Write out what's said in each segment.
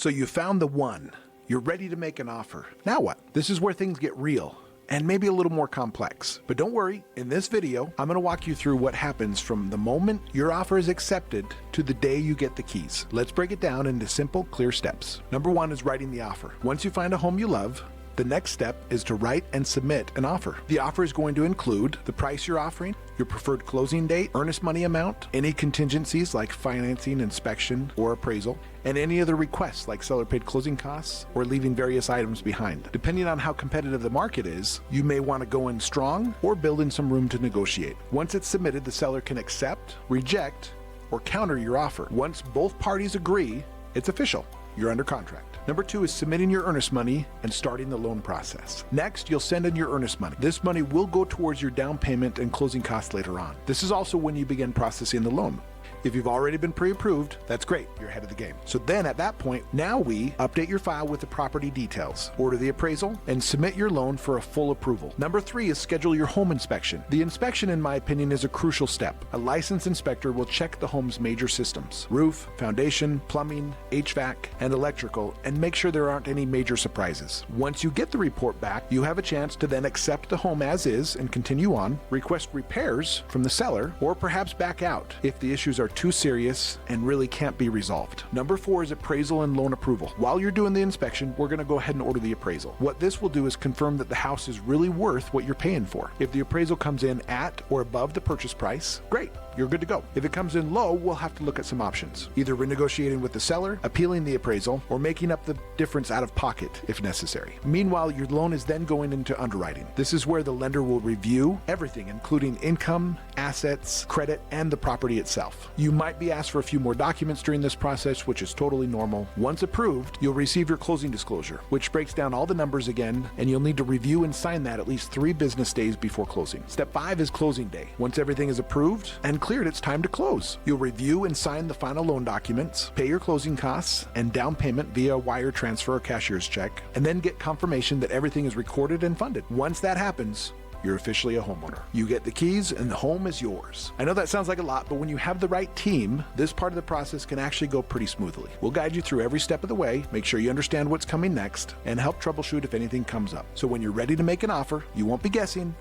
So you found the one. You're ready to make an offer. Now what? This is where things get real and maybe a little more complex. But don't worry, in this video, I'm going to walk you through what happens from the moment your offer is accepted to the day you get the keys. Let's break it down into simple, clear steps. Number one is writing the offer. Once you find a home you love, the next step is to write and submit an offer. The offer is going to include the price you're offering, your preferred closing date, earnest money amount, any contingencies like financing, inspection, or appraisal, and any other requests like seller paid closing costs or leaving various items behind. Depending on how competitive the market is, you may want to go in strong or build in some room to negotiate. Once it's submitted, the seller can accept, reject, or counter your offer. Once both parties agree, it's official. You're under contract. Number two is submitting your earnest money and starting the loan process. Next, you'll send in your earnest money. This money will go towards your down payment and closing costs later on. This is also when you begin processing the loan. If you've already been pre-approved, that's great, you're ahead of the game. So then at that point, now we update your file with the property details, order the appraisal, and submit your loan for a full approval. Number three is schedule your home inspection. The inspection, in my opinion, is a crucial step. A licensed inspector will check the home's major systems: roof, foundation, plumbing, HVAC, and electrical, and make sure there aren't any major surprises. Once you get the report back, you have a chance to then accept the home as is and continue on, request repairs from the seller, or perhaps back out if the issues are too serious and really can't be resolved. Number four is appraisal and loan approval. While you're doing the inspection, we're going to go ahead and order the appraisal. What this will do is confirm that the house is really worth what you're paying for. If the appraisal comes in at or above the purchase price, great, you're good to go. If it comes in low, we'll have to look at some options. Either renegotiating with the seller, appealing the appraisal, or making up the difference out of pocket if necessary. Meanwhile, your loan is then going into underwriting. This is where the lender will review everything, including income, assets, credit, and the property itself. You might be asked for a few more documents during this process, which is totally normal. Once approved, you'll receive your closing disclosure, which breaks down all the numbers again, and you'll need to review and sign that at least 3 business days before closing. Step 5 is closing day. Once everything is approved and cleared, it's time to close. You'll review and sign the final loan documents, pay your closing costs and down payment via wire transfer or cashier's check, and then get confirmation that everything is recorded and funded. Once that happens, you're officially a homeowner. You get the keys and the home is yours. I know that sounds like a lot, but when you have the right team, this part of the process can actually go pretty smoothly. We'll guide you through every step of the way, make sure you understand what's coming next, and help troubleshoot if anything comes up. So when you're ready to make an offer, you won't be guessing,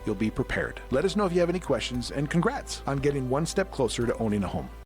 you'll be prepared. Let us know if you have any questions, and congrats on getting one step closer to owning a home.